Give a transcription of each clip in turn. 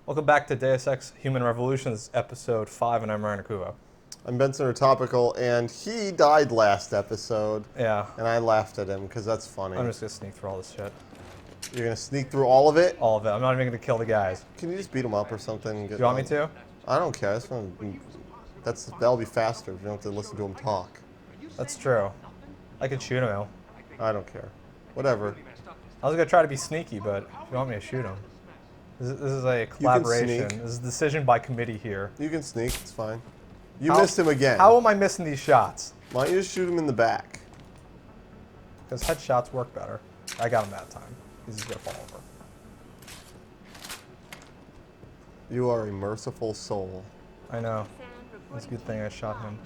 Welcome back to Deus Ex Human Revolutions, episode 5, and I'm Ryan Akuvo. I'm Benson Topical, and he died last episode. Yeah. And I laughed at him, because that's funny. I'm just going to sneak through all this shit. You're going to sneak through all of it? All of it. I'm not even going to kill the guys. Can you just beat him up or something? Do you want me to? I don't care. That'll be faster if you don't have to listen to him talk. That's true. I could shoot him out. I don't care. Whatever. I was going to try to be sneaky, but if you want me to shoot him. This is a collaboration. This is a decision by committee here. You can sneak. It's fine. You missed him again. How am I missing these shots? Why don't you just shoot him in the back? Because headshots work better. I got him that time. He's just going to fall over. You are a merciful soul. I know. It's a good thing I shot him.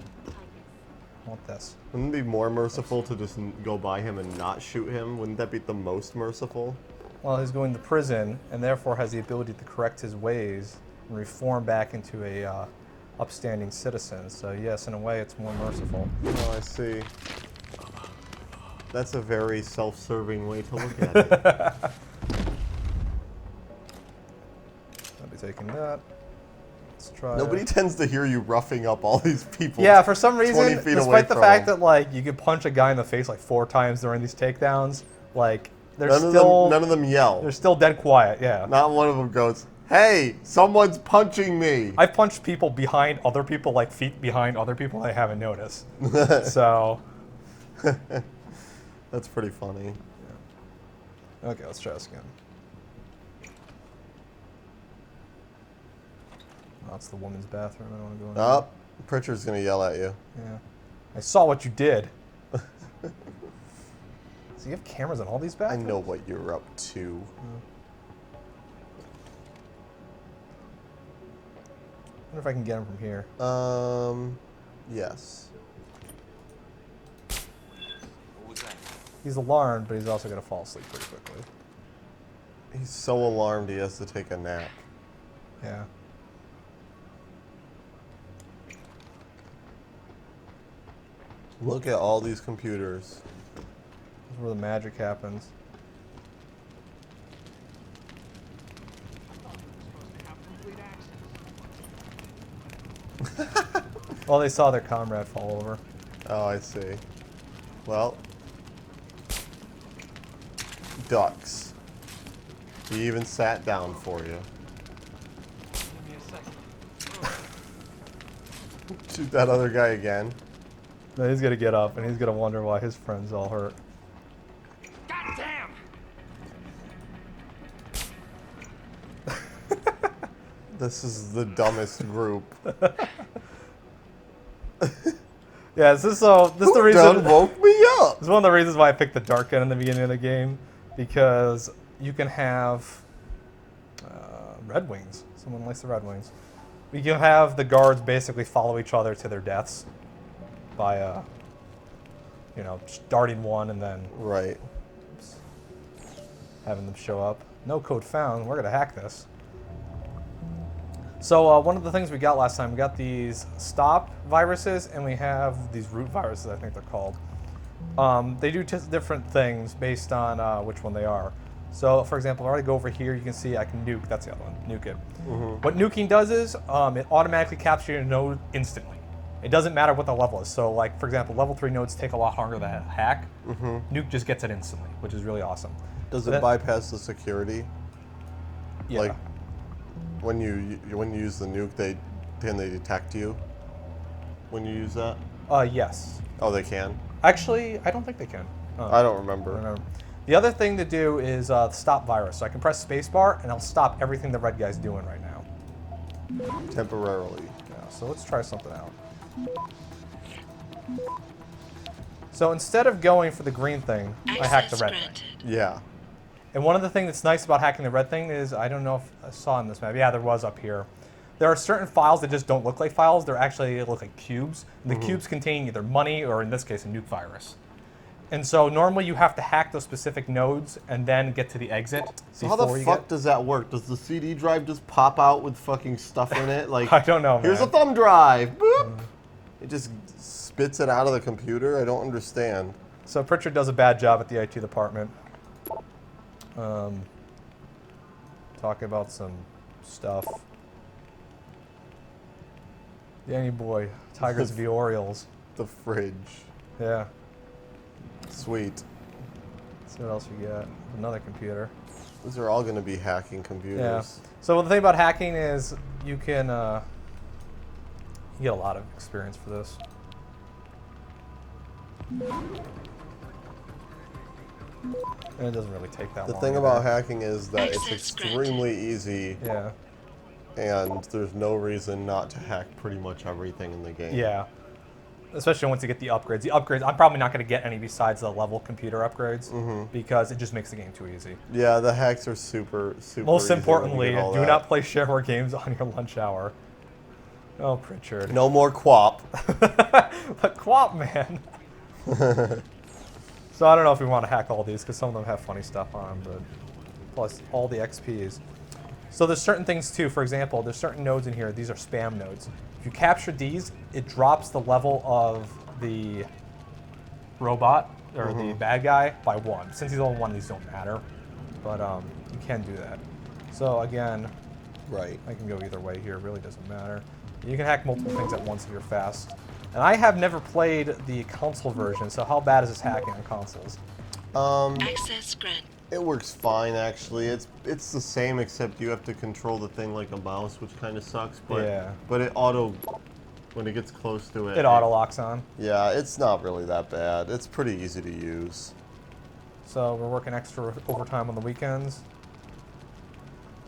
I want this. Wouldn't it be more merciful to just go by him and not shoot him? Wouldn't that be the most merciful? Well, he's going to prison and therefore has the ability to correct his ways and reform back into a upstanding citizen. So yes, in a way, it's more merciful. Oh, I see. That's a very self-serving way to look at it. I'll be taking that. Let's try. Nobody tends to hear you roughing up all these people. Yeah, for some reason, 20 feet despite the away fact from that like you could punch a guy in the face like 4 times during these takedowns, like none of them yell. They're still dead quiet. Yeah. Not one of them goes, "Hey, someone's punching me." I've punched people behind other people, like feet behind other people, and I haven't noticed. So. That's pretty funny. Yeah. Okay, let's try this again. That's the woman's bathroom. I don't want to go in. Oh, Pritchard's gonna yell at you. Yeah. I saw what you did. So you have cameras in all these I bathrooms? know what you're up to. I wonder if I can get him from here. Yes. What was that? He's alarmed, but he's also going to fall asleep pretty quickly. He's so alarmed he has to take a nap. Yeah. Look at all these computers. This is where the magic happens. Well, they saw their comrade fall over. Oh, I see. Well, ducks. He even sat down for you. Give me a second. Shoot that other guy again. Then he's going to get up, and he's going to wonder why his friend's all hurt. God damn! This is the dumbest group. Yeah, this is the Who reason. done woke me up? This is one of the reasons why I picked the dark gun in the beginning of the game, because you can have Red Wings. Someone likes the Red Wings. You can have the guards basically follow each other to their deaths by, starting one and then Right. having them show up. No code found. We're gonna hack this. So one of the things we got last time, we got these stop viruses, and we have these root viruses, I think they're called. They do different things based on which one they are. So, for example, if I already go over here, you can see I can nuke. That's the other one, nuke it. What nuking does is it automatically captures your node instantly. It doesn't matter what the level is. So, like, for example, level 3 nodes take a lot longer to hack. Nuke just gets it instantly, which is really awesome. Does it bypass the security? Yeah. Like, when you use the nuke, can they detect you when you use that? Yes. Oh, they can? Actually, I don't think they can. I don't remember. The other thing to do is stop virus. So I can press spacebar, and I'll stop everything the red guy's doing right now. Temporarily. Yeah, so let's try something out. So instead of going for the green thing, I hacked the red thing. Yeah. And one of the things that's nice about hacking the red thing is, I don't know if I saw in this map, yeah, there was up here. There are certain files that just don't look like files, they actually look like cubes. The cubes contain either money or, in this case, a nuke virus. And so normally you have to hack those specific nodes and then get to the exit. So how the fuck does that work? Does the CD drive just pop out with fucking stuff in it? Like, I don't know, here's man. a thumb drive. Boop. It just spits it out of the computer? I don't understand. So Pritchard does a bad job at the IT department. Talking about some stuff. Danny boy, Tigers v Orioles. The fridge. Yeah. Sweet. Let's see what else we got. Another computer. These are all going to be hacking Yeah. computers. So the thing about hacking is you can you get a lot of experience for this. And it doesn't really take that The long. thing either. about hacking is that it's Access extremely easy, Yeah. and there's no reason not to hack pretty much everything in the game. Yeah. Especially once you get the upgrades. The upgrades, I'm probably not going to get any besides the level computer upgrades because it just makes the game too easy. Yeah, the hacks are super Most easy when you importantly, get all do that. not play shareware games on your lunch hour. Oh, Pritchard. No more QWOP. But Quap, man. So I don't know if we want to hack all these because some of them have funny stuff on them, but plus all the XPs. So there's certain things too. For example, there's certain nodes in here. These are spam nodes. If you capture these, it drops the level of the robot or the bad guy by 1. Since he's only 1, these don't matter, but you can do that. So again, Right. I can go either way here. It really doesn't matter. You can hack multiple things at once if you're fast. And I have never played the console version, so how bad is this hacking on consoles? Access granted. It works fine actually. It's the same except you have to control the thing like a mouse, which kind of sucks. But Yeah. but when it gets close to it, It auto locks on. Yeah, it's not really that bad. It's pretty easy to use. So we're working extra overtime on the weekends.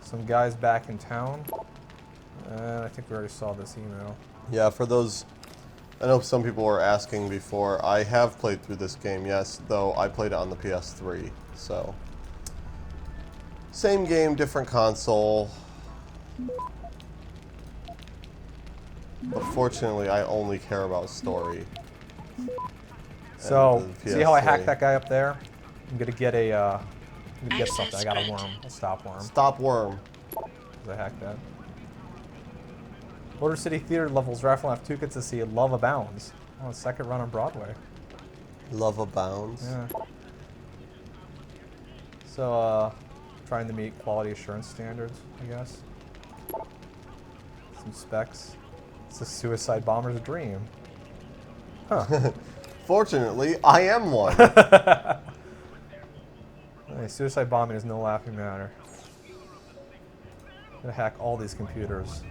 Some guys back in town. And I think we already saw this email. Yeah, for those, I know some people were asking before. I have played through this game, yes, though I played it on the PS3. So same game, different console. But fortunately, I only care about story. So And the see how I PS3. hacked that guy up there? I'm gonna get a I'm gonna get Access something. I got a worm. granted. A stop worm. Stop worm. 'Cause I hacked that. Motor City Theater levels Raffle F 2 gets to see Love Abounds. Oh, second run on Broadway. Love abounds. Yeah. So, trying to meet quality assurance standards, I guess. Some specs. It's a suicide bomber's dream. Huh. Fortunately, I am one. Hey, suicide bombing is no laughing matter. Gonna hack all these computers.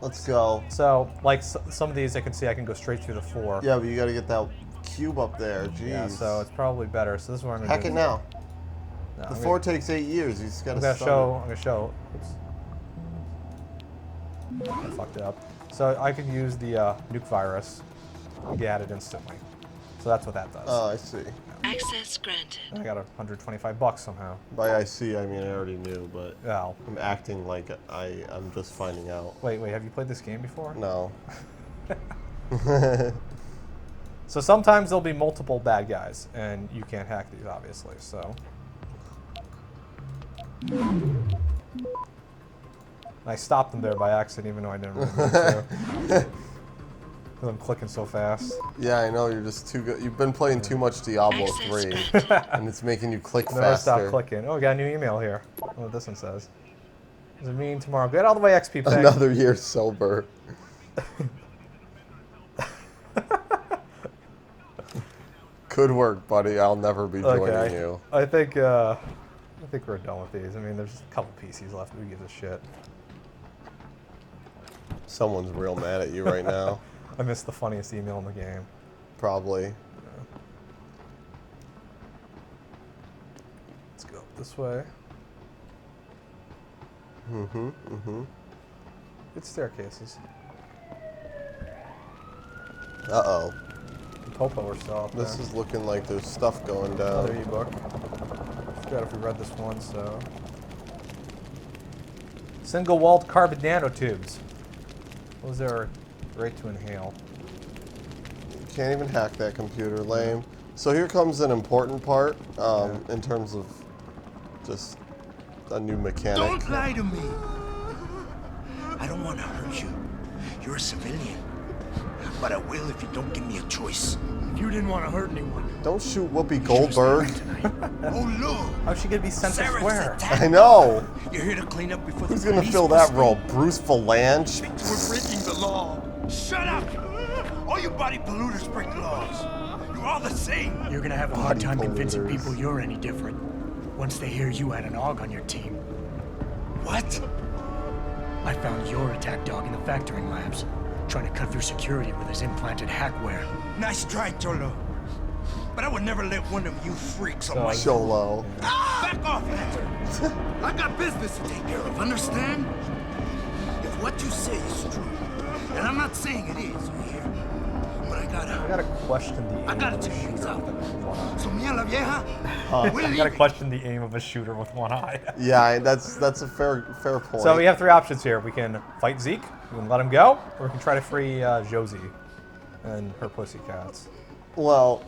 Let's go. So, like some of these, I can see I can go straight through the 4. Yeah, but you gotta get that cube up there. Jeez. Yeah, so it's probably better. So this is what I'm gonna Hack do. it now. No, The I'm 4 gonna, takes 8 years. You just gotta I'm gonna start show. I'm gonna show. Oops. I fucked it up. So I can use the nuke virus and get it instantly. So that's what that does. Oh, I see. Access granted. I got $125 somehow. By I see, I mean I already knew, but Oh. I'm acting like I'm just finding out. Wait. Have you played this game before? No. So sometimes there'll be multiple bad guys, and you can't hack these, obviously. So. I stopped them there by accident, even though I didn't really mean to. Because I'm clicking so fast. Yeah, I know, you're just too good. You've been playing too much Diablo Access 3, granted. and it's making you click Never faster. stop clicking. Oh, we got a new email here. I don't know what this one says. Does it mean tomorrow? Get all the way, XP Peg. Another year sober. Good work, buddy. I'll never be joining Okay. you. I think we're done with these. I mean, there's a couple PCs left. Who gives a shit? Someone's real mad at you right now. I missed the funniest email in the game. Probably. Let's go this way. Good staircases. Uh-oh. The Popo are still out there. This is looking like there's stuff going down. Another ebook. Forgot if we read this one, so. Single-walled carbon nanotubes. Those are great to inhale. Can't even hack that computer, lame. So here comes an important part in terms of just a new mechanic. Don't lie to me. I don't want to hurt you. You're a civilian. But I will if you don't give me a choice. You didn't want to hurt anyone. Don't shoot Whoopi You should've stayed Goldberg. tonight. Oh, look. How's she gonna be sent to Sarah's square? attacked. I know. You're here to clean up before Who's the gonna police fill that bust role? in? Bruce Valanche? We're breaking the law. Shut up! All you body polluters break laws. You're all the same. You're gonna have a hard Body time convincing polluters. people you're any different once they hear you had an AUG on your team. What? I found your attack dog in the factoring labs, trying to cut through security with his implanted hackware. Nice try, Cholo. But I would never let one of you freaks on my Cholo. Back off, Hunter. I got business to take care of, understand? If what you say is true, and I'm not saying it is, you hear? But I I gotta question the aim gotta of a check things shooter out. with one eye. So, mía la vieja, we're I gotta leaving. question the aim of a shooter with one eye. Yeah, that's a fair point. So we have three options here. We can fight Zeke, we can let him go, or we can try to free Josie and her pussycats. Well,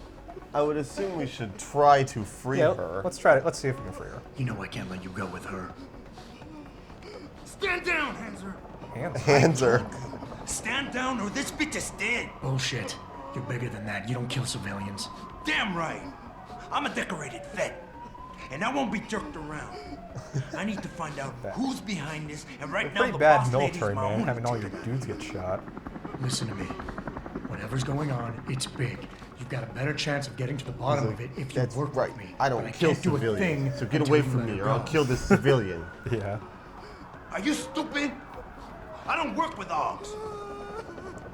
I would assume we should try to free Yeah, her. let's try it. Let's see if we can free her. You know I can't let you go with her. Stand down, Hanser. Hands her. Stand down or this bitch is dead. Bullshit. You're bigger than that. You don't kill civilians. Damn right. I'm a decorated vet. And I won't be jerked around. I need to find out who's behind this, and right You're now pretty the bad boss military, lady's my man, only having all your ticket. dudes get shot. Listen to me. Whatever's going on, it's big. You've got a better chance of getting to the bottom of it if you That's work right. with me. I don't But kill can't do a thing civilians, so get until away you from let me her or I'll go. kill this civilian. Yeah. Are you stupid? I don't work with dogs.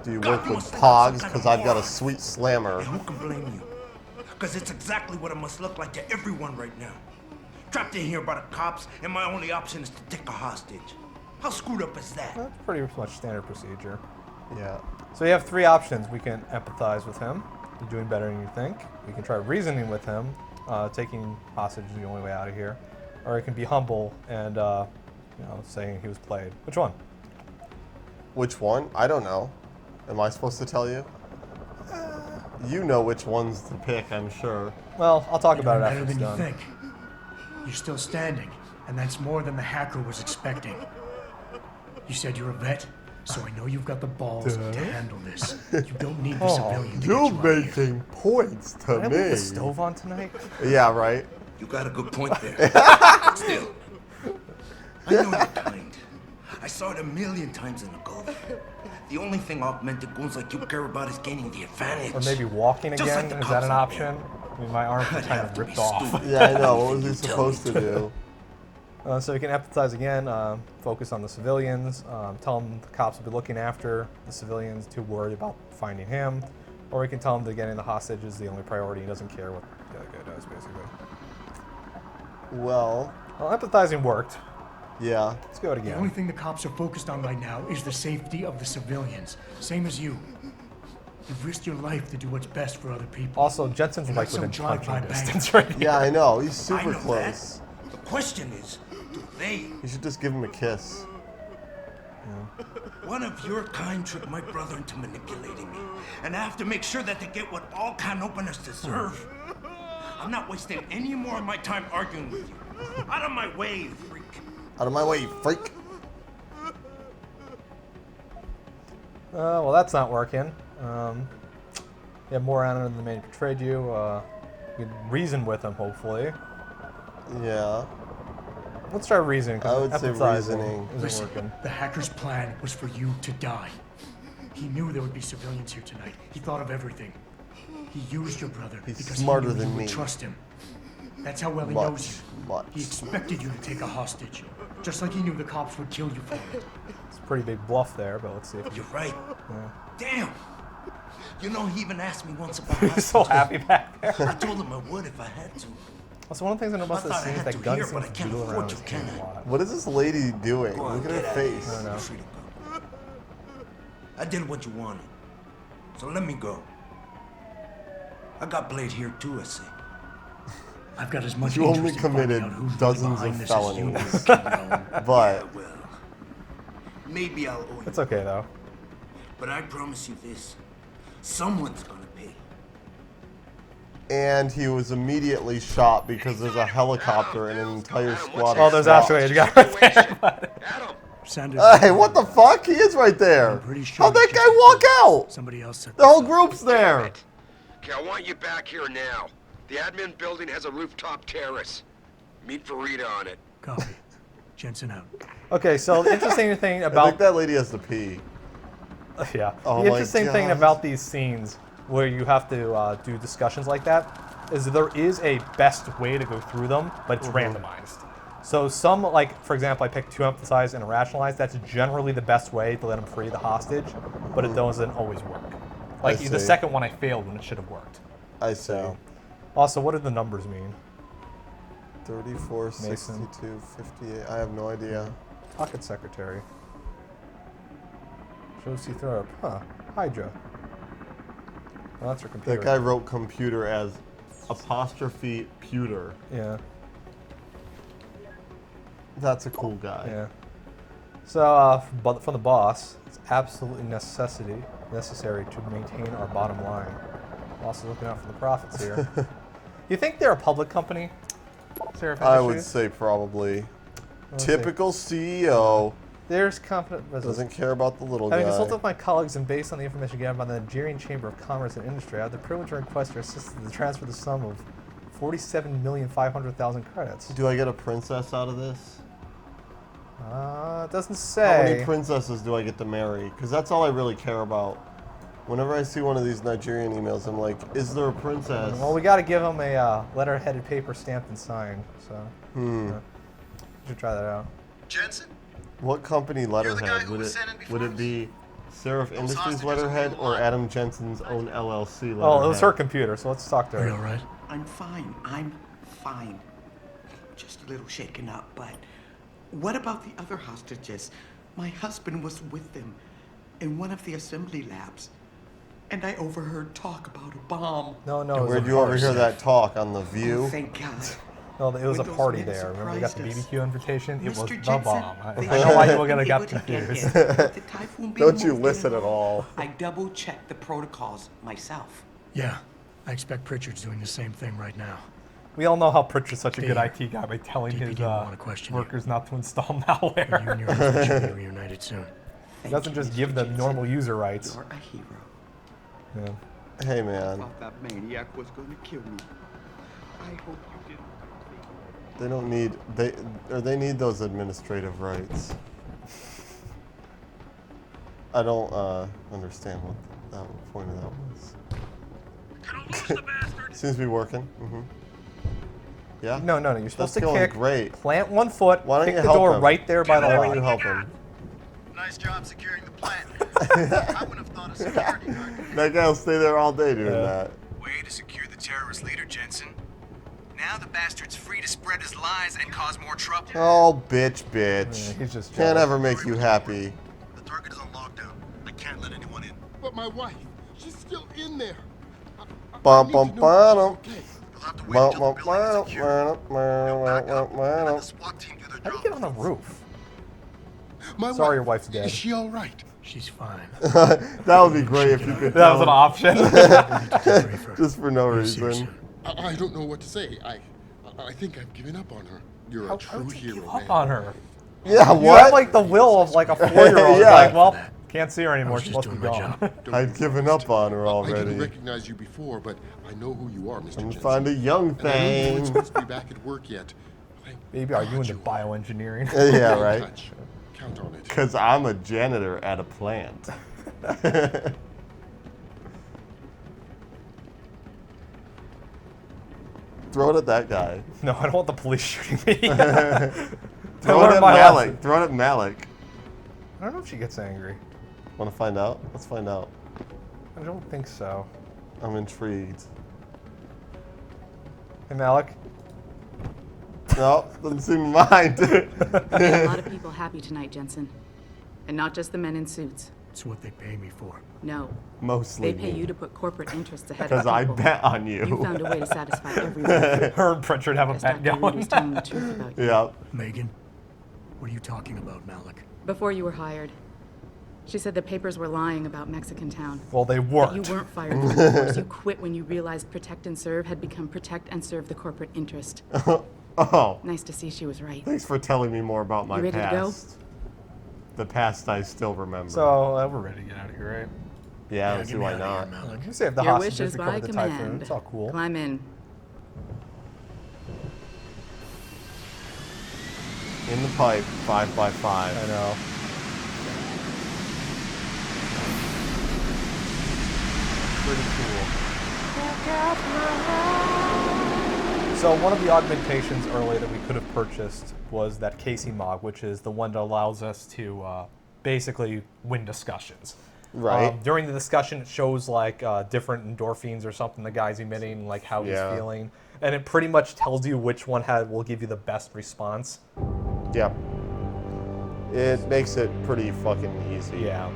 Do you God, work you with must think I'm pogs? some kind Because of I've got a moron. sweet slammer. And who can blame you? Because it's exactly what it must look like to everyone right now. Trapped in here by the cops, and my only option is to take a hostage. How screwed up is that? That's pretty much standard procedure. Yeah. So you have three options. We can empathize with him. You're doing better than you think. We can try reasoning with him. Taking hostage is the only way out of here. Or it can be humble and, saying he was played. Which one? Which one? I don't know. Am I supposed to tell you? You know which ones to pick, I'm sure. Well, I'll talk You're about it better after it's than you done. think. You're still standing, and that's more than the hacker was expecting. You said you're a vet, so I know you've got the balls to handle this. You don't need the civilian to You're get you out of here. making points to Can I leave the me. stove on tonight? Yeah, right. You got a good point there. Still, I know you're kind. I saw it a million times in the Gulf. The only thing augmented goons like you care about is gaining the advantage. Or maybe walking Just again? like the Is that cops an out option? I mean, my arms are I'd kind have of to be ripped off. stupid. Yeah, I know. What was he You tell me. supposed to do? So we can empathize again, focus on the civilians, tell him the cops will be looking after the civilians, too worried about finding him. Or we can tell him that getting the hostage is the only priority. He doesn't care what the other guy does, basically. Well, Empathizing worked. yeah. Let's go it The only again. thing the cops are focused on right now is the safety of the civilians. Same as you. You've risked your life to do what's best for other people. Also, Jensen's And like that's some within punching drive-by distance bang. right here. Yeah, I know. He's I super know close. that. The question is, do they? You should just give him a kiss. One of your kind tricked my brother into manipulating me. And I have to make sure that they get what all can openers deserve. I'm not wasting any more of my time arguing with you. Out of my way, freak. Out of my way, you freak. Well, that's not working. You have more on him than the man who betrayed you. You can reason with him, hopefully. Yeah. Let's try reasoning. 'cause I would say empathizing reasoning. isn't Listen, working. the hacker's plan was for you to die. He knew there would be civilians here tonight. He thought of everything. He used your brother He's because smarter he knew than you would me. trust him. That's how well he Much, knows you. much. He expected you to take a hostage, just like he knew the cops would kill you for it. It's a pretty big bluff there, but let's see if You're right. Damn. You know, he even asked me once about he's so happy back there. I told him I would if I had to. Also, one of the things I know about I this thought I scene is had that to Gunn hear, but I seems to can't doodle afford around to, his can hand a I? lot. What is this lady doing? Go on, Look at get her out of here. face. I don't know. You're free to go. I did what you wanted, so let me go. I got played here too, I see. I've got as much You only interest in finding committed out who's really dozens behind of this as you felonies. do, Kingdom. But Well, maybe I'll owe you, It's okay, though. but I promise you this: someone's gonna pay. and he was immediately shot because there's a helicopter and an entire squad. Oh, of there's SWAT. actually a guy right there. Sanders. Hey, what the fuck? He is right there. I'm pretty sure How'd that it's guy just a walk fluke. out? Somebody else set The whole this up. group's there. Okay, I want you back here now. The admin building has a rooftop terrace. Meet for Rita on it. Copy. Jensen out. Okay, so the interesting thing I think about that lady has to pee. yeah, Oh the my interesting thing God. about these scenes where you have to do discussions like that is there is a best way to go through them, but it's randomized. So some, like, for example, I picked to emphasize and rationalize. That's generally the best way to let him free the hostage, but it doesn't always work. Like, the see. second one I failed when it should have worked. I see. So, also, what do the numbers mean? 34, Mason. 62, 58. I have no idea. Pocket secretary. Shows you throw up. Huh. Hydra. Well, that's your computer. That guy wrote computer as apostrophe pewter. Yeah. That's a cool guy. Yeah. So, but from the boss, it's absolutely necessary to maintain our bottom line. Boss is looking out for the profits here. You think they're a public company? Seraph I would Industries? say probably. Let's see. Typical CEO. There's confident Doesn't care about the little Having guy. consulted with my colleagues and based on the information gathered by the Nigerian Chamber of Commerce and Industry, I have the privilege to request your assistance to transfer the sum of 47,500,000 credits. Do I get a princess out of this? It doesn't How say. many princesses do I get to marry? Because that's all I really care about. Whenever I see one of these Nigerian emails, I'm like, is there a princess? Well, we got to give them a letter-headed paper stamped and signed. So, you should try that out. Jensen? What company guy letterhead? who Would was it sent in before would it us? be Seraph Industries hostages are letterhead still or alive. Adam Jensen's own LLC letterhead? Oh, it was her computer, so let's talk to Are you her. all right? I'm fine. I'm fine. Just a little shaken up, but what about the other hostages? My husband was with them in one of the assembly labs, and I overheard talk about a bomb. No, it was Where'd a you party. overhear that talk on The Oh, View? thank God. No, it was a When those party men there. Remember, we got the surprised us. BBQ invitation. It was Mr. the Jensen, bomb. I they know why you were shouldn't gonna be get able to get confused. in. With the typhoon being Don't you moved listen in at all. I double-checked the protocols myself. Yeah. I expect Pritchard's doing the same thing right now. We all know how Pritchard's such a good There. IT guy by telling DPD his will wanna question you. workers not to install But you malware. and your husband should be reunited soon. He doesn't just give them normal user rights. You're a hero. Yeah. Hey I man, thought that maniac was going to kill me. I hope you didn't. they don't need they need those administrative rights. I don't understand what that point of that was. Seems to be working. Yeah. No, you're supposed to going kick, great. plant one foot, Why don't kick you the help door him? right there by the Why lock. don't you help him? Nice job securing the plant. I wouldn't have thought of security guard. That guy'll stay there all day doing Yeah. that. Way to secure the terrorist leader, Jensen. Now the bastard's free to spread his lies and cause more trouble. Oh, bitch. Yeah, he's just Can't jealous. ever make you happy. The target is on lockdown. I can't let anyone in. But my wife, she's still in there. Bum I bum need to know bum. if she's okay. You'll have to wait Bum until the bum building is bum secure. Now back up and let the bum. SWAT team do their How do job. you get on a roof? My Sorry, wife, your wife's dead. Is she all right? She's fine. That would be great if you could. That was an tell option. Debrief her. Just for no We'll see her reason. soon. I don't know what to say. I think I've given up on her. You're a How true would you hero, give man. up on her? Yeah, You have what? like the will of like a 4-year-old. Yeah. Like, well, can't see her I anymore. was She's just supposed to doing be my gone. job. Don't I'd be given surprised. up on her I already. didn't recognize you before, but I know who you are, Mr. I'm Jensen. gonna find a young And I know you weren't thing. supposed to be back at work yet. Thank Baby, are you God into are. bioengineering? Yeah, Stay in right. touch. Count on it. Because I'm a janitor at a plant. Throw it at that guy. No, I don't want the police shooting me. Throw I it learned at my Malik. lesson. Throw it at Malik. I don't know if she gets angry. Want to find out? Let's find out. I don't think so. I'm intrigued. Hey, Malik. No, doesn't seem to mind. A lot of people happy tonight, Jensen. And not just the men in suits. It's what they pay me for. No. Mostly They pay me. you to put corporate interests ahead of Because I people. bet on you. You found a way to satisfy everyone. Her and Pritchard have a Guess bet Dr. Reed going. was telling the truth about you. Yeah. Megan, what are you talking about, Malik? Before you were hired, she said the papers were lying about Mexican Town. Well, they But weren't. you weren't fired from the force. You quit when you realized Protect and Serve had become Protect and Serve the corporate interest. Oh, Nice to see she was right. thanks for telling me more about my You ready to go? past. The past I still remember. So, we're ready to get out of here, right? Yeah, I don't see get me why out of here, not. Malik. You save the Your hostages, wishes recover by the typhoon. command. It's all cool. Climb in. In the pipe, 5x5. I know. Pretty cool. So one of the augmentations earlier that we could have purchased was that Casey Mog, which is the one that allows us to basically win discussions. Right. During the discussion, it shows like different endorphins or something the guy's emitting, like how Yeah. he's feeling, and it pretty much tells you which one will give you the best response. Yep. It makes it pretty fucking easy. Yeah.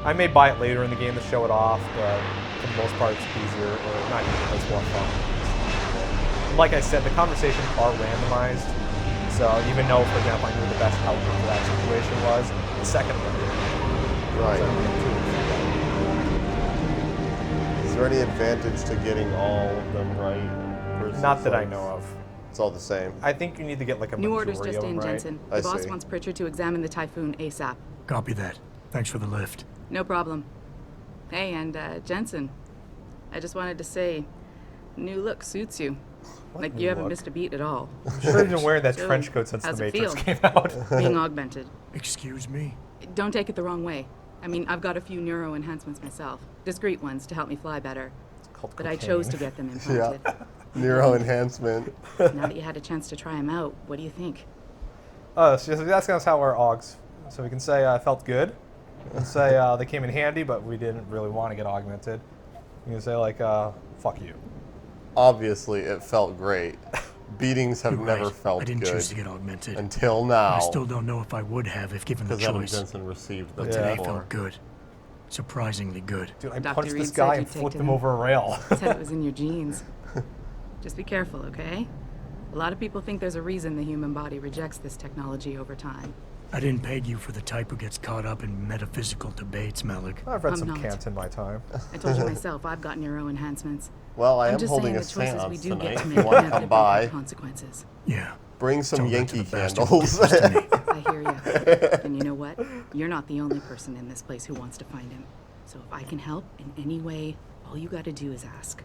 I may buy it later in the game to show it off, but for the most part, it's easier, or not easier, but it's more fun. Like I said, the conversations are randomized, so even though, for example, I knew the best outcome for that situation was, the second one didn't. Right. So I only have two. Is there any advantage to getting all of them right? Versus Not that I like, know of. It's all the same. I think you need to get like a New majority orders just of them, in, right? Jensen. I The boss see. wants Pritchard to examine the typhoon ASAP. Copy that. Thanks for the lift. No problem. Hey, and Jensen, I just wanted to say, new look suits you. Like new you haven't look? missed a beat at all. I'm sure you've been wearing that So, trench coat since the how's it Matrix feel? came out. Being augmented. Excuse me? Don't take it the wrong way. I mean, I've got a few neuro enhancements myself. Discreet ones to help me fly better. It's called But I cocaine. chose to get them implanted. Yeah. Neuro enhancement. Now that you had a chance to try them out, what do you think? So she's asking us how our augs. So we can say felt good. We can say they came in handy, but we didn't really want to get augmented. You can say like, fuck you. Obviously, it felt great. Beatings have You're never right. felt I didn't good choose to get augmented. until now. I still don't know if I would have if given the because Adam choice. Jensen received them But today before. felt good. Surprisingly good. Dude, I Dr. punched Reed this said guy you'd and take flipped to him him. over a rail. Said it was in your genes. Just be careful, okay? A lot of people think there's a reason the human body rejects this technology over time. I didn't peg you for the type who gets caught up in metaphysical debates, Malik. I've read I'm some not. Kant in my time. I told you myself, I've got neuro enhancements. Well, I I'm am just holding saying a the choices we seance do tonight. get to If make you want to inevitably come by, have consequences. Yeah. bring some Tell that to Yankee the bastard candles. who did this to me. I hear you. And you know what? You're not the only person in this place who wants to find him. So if I can help in any way, all you gotta do is ask.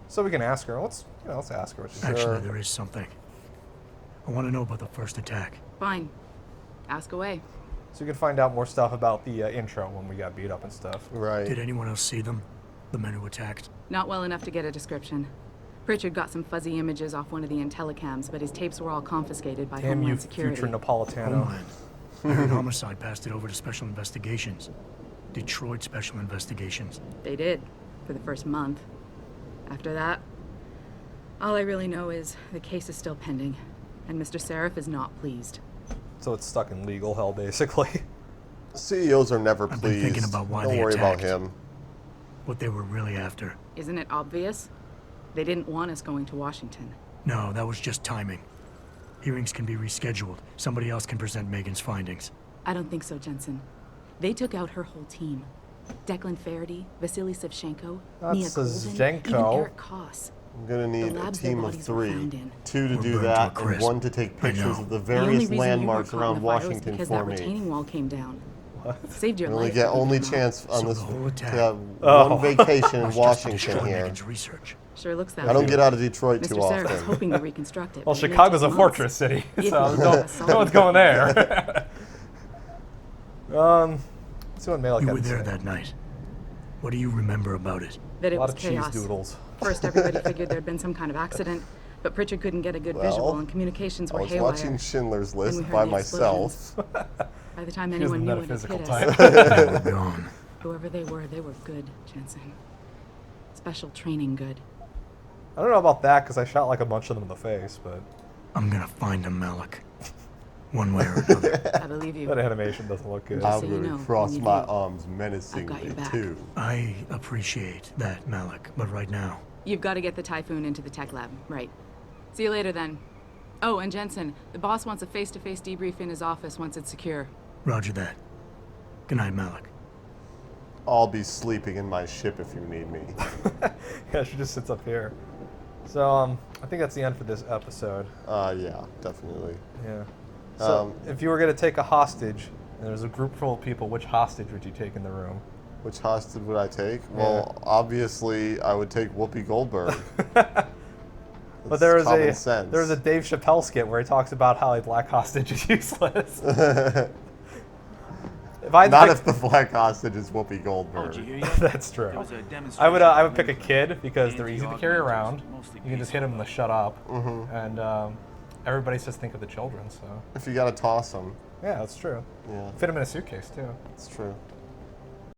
So we can ask her. Let's ask her what she's Actually, there is something. I want to know about the first attack. Fine. Ask away. So you can find out more stuff about the intro when we got beat up and stuff. Right. Did anyone else see them? The men who attacked? Not well enough to get a description. Pritchard got some fuzzy images off one of the Intellicams, but his tapes were all confiscated by Damn you, Homeland Security. future Napolitano. Homeland. I heard Homicide passed it over to Special Investigations. Detroit Special Investigations. They did, for the first month. After that, all I really know is the case is still pending, and Mr. Seraph is not pleased. So it's stuck in legal hell, basically. CEOs are never I've pleased. been thinking about why Don't they worry attacked. about him. What they were really after. Isn't it obvious? They didn't want us going to Washington. No, that was just timing. Hearings can be rescheduled. Somebody else can present Megan's findings. I don't think so, Jensen. They took out her whole team. Declan Faraday, Vasily Savchenko, Mia That's Golden, even Savchenko. Eric Koss. I'm gonna need a labs their team of bodies were 3. found in. 2 to We're do burned to a that, and crisp. 1 to take I pictures know. of the The only various reason you weren't landmarks caught in around the fire was Washington because for that me. retaining wall came down. Saved your We only life. get believe it only or not. chance on So this the whole attack to have Oh. one vacation in Was just to Washington destroy here. Megan's research. Sure looks that I don't way. get out of Detroit too Mr. Seraph was often. hoping to reconstruct it. Well, but it may Chicago's take a months. fortress city, If so we no assault one's going there. Let's see what Malik You had were to there say. that night. What do you remember about it? That A it lot was of cheese chaos. doodles. First, everybody figured there'd been some kind of accident, but Pritchard couldn't get a good Well, visual, and communications I were was haywire. watching Schindler's Then we List heard by the myself. By the time He was the anyone knew it had metaphysical hit type. us, They were gone. whoever they were good, Jensen. Special training good. I don't know about that because I shot like a bunch of them in the face, but I'm gonna find him, Malik. One way or another. I believe you. that animation doesn't look good. Just I'm so you gonna know, cross when you my do, arms I've got menacingly your back. too. I appreciate that, Malik, but right now, You've got to get the Typhoon into the tech lab, right? See you later then. Oh, and Jensen, the boss wants a face-to-face debrief in his office once it's secure. roger that. Good night, Malik. I'll be sleeping in my ship if you need me. Yeah, she just sits up here. So I think that's the end for this episode. Yeah, definitely. Yeah. So Um, if you were going to take a hostage, and there's a group full of people, which hostage would you take in the room? Which hostage would I take? Well, obviously, I would take Whoopi Goldberg. But there was common sense. a Dave Chappelle skit where he talks about how a black hostage is useless. If the black hostage is Whoopi Goldberg. That's true. I would pick a kid because they're easy to carry around. You can just hit them and they shut up, and everybody says think of the children. So if you gotta toss them. Yeah, that's true. Yeah. Fit them in a suitcase too. That's true.